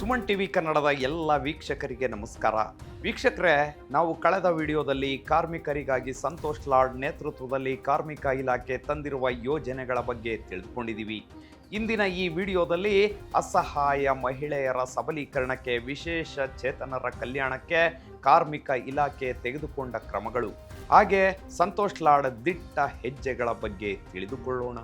Suman TV ಕನ್ನಡದ ಎಲ್ಲ ವೀಕ್ಷಕರಿಗೆ ನಮಸ್ಕಾರ. ವೀಕ್ಷಕರೇ, ನಾವು ಕಳೆದ ವಿಡಿಯೋದಲ್ಲಿ ಕಾರ್ಮಿಕರಿಗಾಗಿ ಸಂತೋಷ್ ಲಾಡ್ ನೇತೃತ್ವದಲ್ಲಿ ಕಾರ್ಮಿಕ ಇಲಾಖೆ ತಂದಿರುವ ಯೋಜನೆಗಳ ಬಗ್ಗೆ ತಿಳಿದುಕೊಂಡಿದ್ದೀವಿ. ಇಂದಿನ ಈ ವಿಡಿಯೋದಲ್ಲಿ ಅಸಹಾಯ ಮಹಿಳೆಯರ ಸಬಲೀಕರಣಕ್ಕೆ, ವಿಶೇಷ ಚೇತನರ ಕಲ್ಯಾಣಕ್ಕೆ ಕಾರ್ಮಿಕ ಇಲಾಖೆ ತೆಗೆದುಕೊಂಡ ಕ್ರಮಗಳು, ಹಾಗೆ ಸಂತೋಷ್ ಲಾಡ್ ದಿಟ್ಟ ಹೆಜ್ಜೆಗಳ ಬಗ್ಗೆ ತಿಳಿದುಕೊಳ್ಳೋಣ.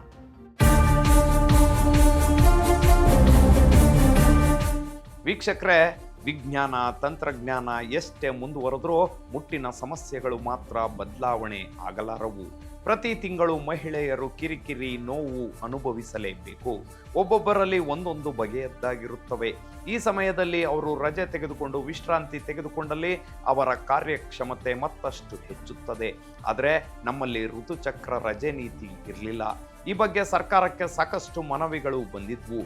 ವೀಕ್ಷಕರೇ, ವಿಜ್ಞಾನ ತಂತ್ರಜ್ಞಾನ ಎಷ್ಟೇ ಮುಂದುವರೆದ್ರೂ ಮುಟ್ಟಿನ ಸಮಸ್ಯೆಗಳು ಮಾತ್ರ ಬದಲಾವಣೆ ಆಗಲಾರವು. ಪ್ರತಿ ತಿಂಗಳು ಮಹಿಳೆಯರು ಕಿರಿಕಿರಿ, ನೋವು ಅನುಭವಿಸಲೇಬೇಕು. ಒಬ್ಬೊಬ್ಬರಲ್ಲಿ ಒಂದೊಂದು ಬಗೆಯದ್ದಾಗಿರುತ್ತವೆ. ಈ ಸಮಯದಲ್ಲಿ ಅವರು ರಜೆ ತೆಗೆದುಕೊಂಡು ವಿಶ್ರಾಂತಿ ತೆಗೆದುಕೊಂಡಲ್ಲಿ ಅವರ ಕಾರ್ಯಕ್ಷಮತೆ ಮತ್ತಷ್ಟು ಹೆಚ್ಚುತ್ತದೆ. ಆದರೆ ನಮ್ಮಲ್ಲಿ ಋತುಚಕ್ರ ರಜೆ ನೀತಿ ಇರಲಿಲ್ಲ. ಈ ಬಗ್ಗೆ ಸರ್ಕಾರಕ್ಕೆ ಸಾಕಷ್ಟು ಮನವಿಗಳು ಬಂದಿದ್ವು.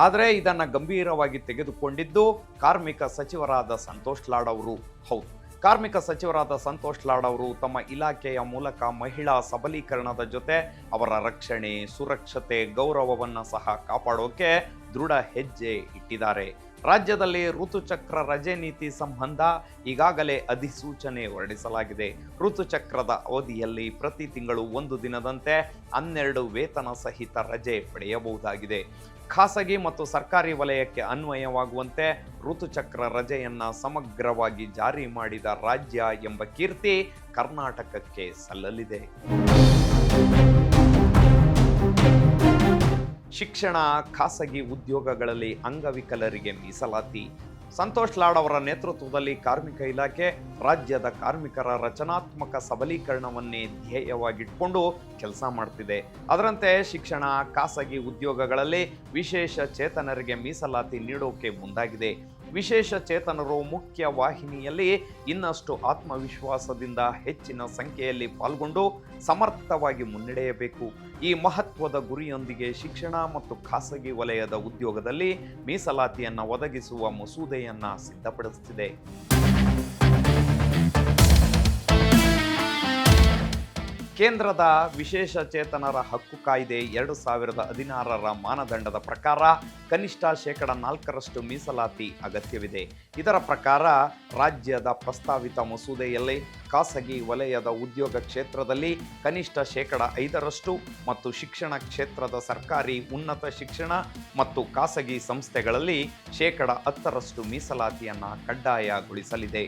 ಆದರೆ ಇದನ್ನು ಗಂಭೀರವಾಗಿ ತೆಗೆದುಕೊಂಡಿದ್ದು ಕಾರ್ಮಿಕ ಸಚಿವರಾದ ಸಂತೋಷ್ ಲಾಡ್ ಅವರು. ಹೌದು, ಕಾರ್ಮಿಕ ಸಚಿವರಾದ ಸಂತೋಷ್ ಲಾಡ್ ಅವರು ತಮ್ಮ ಇಲಾಖೆಯ ಮೂಲಕ ಮಹಿಳಾ ಸಬಲೀಕರಣದ ಜೊತೆ ಅವರ ರಕ್ಷಣೆ, ಸುರಕ್ಷತೆ, ಗೌರವವನ್ನು ಸಹ ಕಾಪಾಡೋಕೆ ದೃಢ ಹೆಜ್ಜೆ ಇಟ್ಟಿದ್ದಾರೆ. ರಾಜ್ಯದಲ್ಲಿ ಋತುಚಕ್ರ ರಜೆ ನೀತಿ ಸಂಬಂಧ ಈಗಾಗಲೇ ಅಧಿಸೂಚನೆ ಹೊರಡಿಸಲಾಗಿದೆ. ಋತುಚಕ್ರದ ಅವಧಿಯಲ್ಲಿ ಪ್ರತಿ ತಿಂಗಳು 1 ದಿನದಂತೆ 12 ವೇತನ ಸಹಿತ ರಜೆ ಪಡೆಯಬಹುದಾಗಿದೆ. ಖಾಸಗಿ ಮತ್ತು ಸರ್ಕಾರಿ ವಲಯಕ್ಕೆ ಅನ್ವಯವಾಗುವಂತೆ ಋತುಚಕ್ರ ರಜೆಯನ್ನ ಸಮಗ್ರವಾಗಿ ಜಾರಿ ಮಾಡಿದ ರಾಜ್ಯ ಎಂಬ ಕೀರ್ತಿ ಕರ್ನಾಟಕಕ್ಕೆ ಸಲ್ಲಲಿದೆ. ಶಿಕ್ಷಣ, ಖಾಸಗಿ ಉದ್ಯೋಗಗಳಲ್ಲಿ ಅಂಗವಿಕಲರಿಗೆ ಮೀಸಲಾತಿ. ಸಂತೋಷ್ ಲಾಡ್ ಅವರ ನೇತೃತ್ವದಲ್ಲಿ ಕಾರ್ಮಿಕ ಇಲಾಖೆ ರಾಜ್ಯದ ಕಾರ್ಮಿಕರ ರಚನಾತ್ಮಕ ಸಬಲೀಕರಣವನ್ನೇ ಧ್ಯೇಯವಾಗಿಟ್ಕೊಂಡು ಕೆಲಸ ಮಾಡ್ತಿದೆ. ಅದರಂತೆ ಶಿಕ್ಷಣ, ಖಾಸಗಿ ಉದ್ಯೋಗಗಳಲ್ಲಿ ವಿಶೇಷ ಚೇತನರಿಗೆ ಮೀಸಲಾತಿ ನೀಡೋಕೆ ಮುಂದಾಗಿದೆ. ವಿಶೇಷ ಚೇತನರು ಮುಖ್ಯ ವಾಹಿನಿಯಲ್ಲಿ ಇನ್ನಷ್ಟು ಆತ್ಮವಿಶ್ವಾಸದಿಂದ ಹೆಚ್ಚಿನ ಸಂಖ್ಯೆಯಲ್ಲಿ ಪಾಲ್ಗೊಂಡು ಸಮರ್ಥವಾಗಿ ಮುನ್ನಡೆಯಬೇಕು. ಈ ಮಹತ್ವದ ಗುರಿಯೊಂದಿಗೆ ಶಿಕ್ಷಣ ಮತ್ತು ಖಾಸಗಿ ವಲಯದ ಉದ್ಯೋಗದಲ್ಲಿ ಮೀಸಲಾತಿಯನ್ನು ಒದಗಿಸುವ ಮಸೂದೆಯನ್ನು ಸಿದ್ಧಪಡಿಸುತ್ತಿದೆ. ಕೇಂದ್ರದ ವಿಶೇಷ ಚೇತನರ ಹಕ್ಕು ಕಾಯ್ದೆ 2016ರ ಮಾನದಂಡದ ಪ್ರಕಾರ ಕನಿಷ್ಠ 4% ಮೀಸಲಾತಿ ಅಗತ್ಯವಿದೆ. ಇದರ ಪ್ರಕಾರ ರಾಜ್ಯದ ಪ್ರಸ್ತಾವಿತ ಮಸೂದೆಯಲ್ಲಿ ಖಾಸಗಿ ವಲಯದ ಉದ್ಯೋಗ ಕ್ಷೇತ್ರದಲ್ಲಿ ಕನಿಷ್ಠ 5% ಮತ್ತು ಶಿಕ್ಷಣ ಕ್ಷೇತ್ರದ ಸರ್ಕಾರಿ ಉನ್ನತ ಶಿಕ್ಷಣ ಮತ್ತು ಖಾಸಗಿ ಸಂಸ್ಥೆಗಳಲ್ಲಿ 10% ಮೀಸಲಾತಿಯನ್ನು ಕಡ್ಡಾಯಗೊಳಿಸಲಿದೆ.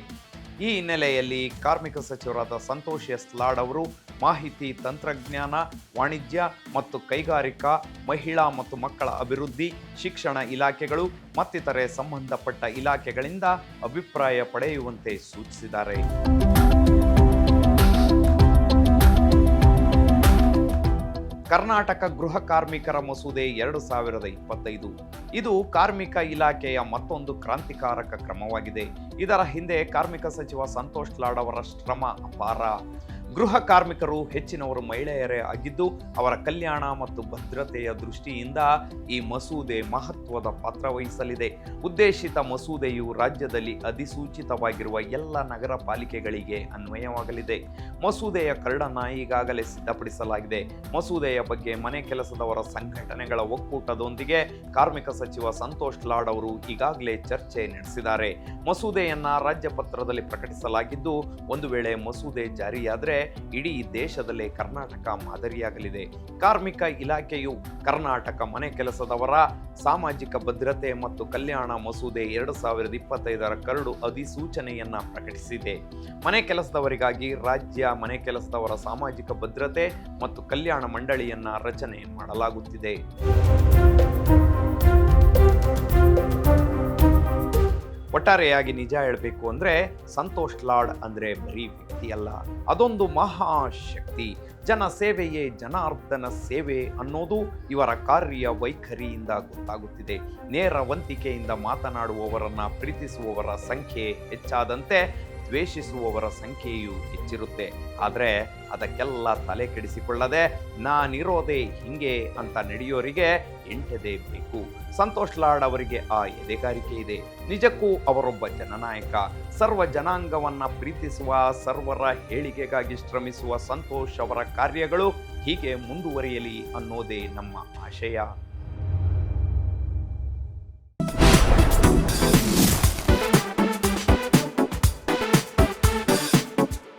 ಈ ಹಿನ್ನೆಲೆಯಲ್ಲಿ ಕಾರ್ಮಿಕ ಸಚಿವರಾದ ಸಂತೋಷ್ ಲಾಡ್ ಅವರು ಮಾಹಿತಿ ತಂತ್ರಜ್ಞಾನ, ವಾಣಿಜ್ಯ ಮತ್ತು ಕೈಗಾರಿಕಾ, ಮಹಿಳಾ ಮತ್ತು ಮಕ್ಕಳ ಅಭಿವೃದ್ಧಿ, ಶಿಕ್ಷಣ ಇಲಾಖೆಗಳು ಮತ್ತಿತರೆ ಸಂಬಂಧಪಟ್ಟ ಇಲಾಖೆಗಳಿಂದ ಅಭಿಪ್ರಾಯ ಪಡೆಯುವಂತೆ ಸೂಚಿಸಿದ್ದಾರೆ. ಕರ್ನಾಟಕ ಗೃಹ ಕಾರ್ಮಿಕರ ಮಸೂದೆ 2025 ಇದು ಕಾರ್ಮಿಕ ಇಲಾಖೆಯ ಮತ್ತೊಂದು ಕ್ರಾಂತಿಕಾರಕ ಕ್ರಮವಾಗಿದೆ. ಇದರ ಹಿಂದೆ ಕಾರ್ಮಿಕ ಸಚಿವ ಸಂತೋಷ್ ಲಾಡ್ ಅವರ ಶ್ರಮ ಅಪಾರ. ಗೃಹ ಕಾರ್ಮಿಕರು ಹೆಚ್ಚಿನವರು ಮಹಿಳೆಯರೇ ಆಗಿದ್ದು, ಅವರ ಕಲ್ಯಾಣ ಮತ್ತು ಭದ್ರತೆಯ ದೃಷ್ಟಿಯಿಂದ ಈ ಮಸೂದೆ ಮಹತ್ವದ ಪಾತ್ರ ವಹಿಸಲಿದೆ. ಉದ್ದೇಶಿತ ಮಸೂದೆಯು ರಾಜ್ಯದಲ್ಲಿ ಅಧಿಸೂಚಿತವಾಗಿರುವ ಎಲ್ಲ ನಗರ ಪಾಲಿಕೆಗಳಿಗೆ ಅನ್ವಯವಾಗಲಿದೆ. ಮಸೂದೆಯ ಕರಡನ್ನು ಈಗಾಗಲೇ ಸಿದ್ಧಪಡಿಸಲಾಗಿದೆ. ಮಸೂದೆಯ ಬಗ್ಗೆ ಮನೆ ಕೆಲಸದವರ ಸಂಘಟನೆಗಳ ಒಕ್ಕೂಟದೊಂದಿಗೆ ಕಾರ್ಮಿಕ ಸಚಿವ ಸಂತೋಷ್ ಲಾಡ್ ಅವರು ಈಗಾಗಲೇ ಚರ್ಚೆ ನಡೆಸಿದ್ದಾರೆ. ಮಸೂದೆಯನ್ನ ರಾಜ್ಯಪತ್ರದಲ್ಲಿ ಪ್ರಕಟಿಸಲಾಗಿದ್ದು, ಒಂದು ವೇಳೆ ಮಸೂದೆ ಜಾರಿಯಾದರೆ ಇಡೀ ದೇಶದಲ್ಲೇ ಕರ್ನಾಟಕ ಮಾದರಿಯಾಗಲಿದೆ. ಕಾರ್ಮಿಕ ಇಲಾಖೆಯು ಕರ್ನಾಟಕ ಮನೆ ಕೆಲಸದವರ ಸಾಮಾಜಿಕ ಭದ್ರತೆ ಮತ್ತು ಕಲ್ಯಾಣ ಮಸೂದೆ 2025ರ ಕರಡು ಅಧಿಸೂಚನೆಯನ್ನ ಪ್ರಕಟಿಸಿದೆ. ಮನೆ ಕೆಲಸದವರಿಗಾಗಿ ರಾಜ್ಯ ಮನೆ ಕೆಲಸದವರ ಸಾಮಾಜಿಕ ಭದ್ರತೆ ಮತ್ತು ಕಲ್ಯಾಣ ಮಂಡಳಿಯನ್ನ ರಚನೆ ಮಾಡಲಾಗುತ್ತಿದೆ. ಒಟ್ಟಾರೆಯಾಗಿ ನಿಜ ಹೇಳಬೇಕು ಅಂದರೆ ಸಂತೋಷ್ ಲಾಡ್ ಅಂದರೆ ಬರೀ ವ್ಯಕ್ತಿಯಲ್ಲ, ಅದೊಂದು ಮಹಾಶಕ್ತಿ. ಜನ ಸೇವೆಯೇ ಜನಾರ್ದನ ಸೇವೆ ಅನ್ನೋದು ಇವರ ಕಾರ್ಯ ವೈಖರಿಯಿಂದ ಗೊತ್ತಾಗುತ್ತಿದೆ. ನೇರ ವಂತಿಕೆಯಿಂದ ಮಾತನಾಡುವವರನ್ನ ಪ್ರೀತಿಸುವವರ ಸಂಖ್ಯೆ ಹೆಚ್ಚಾದಂತೆ ದ್ವೇಷಿಸುವವರ ಸಂಖ್ಯೆಯೂ ಹೆಚ್ಚಿರುತ್ತೆ. ಆದರೆ ಅದಕ್ಕೆಲ್ಲ ತಲೆ ಕೆಡಿಸಿಕೊಳ್ಳದೆ ನಾನಿರೋದೇ ಹಿಂಗೆ ಅಂತ ನಡೆಯೋರಿಗೆ ಎಂಟೆದೆ ಬೇಕು. ಸಂತೋಷ್ ಲಾಡ್ ಅವರಿಗೆ ಆ ಎದೆಗಾರಿಕೆ ಇದೆ. ನಿಜಕ್ಕೂ ಅವರೊಬ್ಬ ಜನನಾಯಕ. ಸರ್ವ ಜನಾಂಗವನ್ನ ಪ್ರೀತಿಸುವ, ಸರ್ವರ ಏಳಿಗೆಗಾಗಿ ಶ್ರಮಿಸುವ ಸಂತೋಷ್ ಅವರ ಕಾರ್ಯಗಳು ಹೀಗೆ ಮುಂದುವರಿಯಲಿ ಅನ್ನೋದೇ ನಮ್ಮ ಆಶಯ.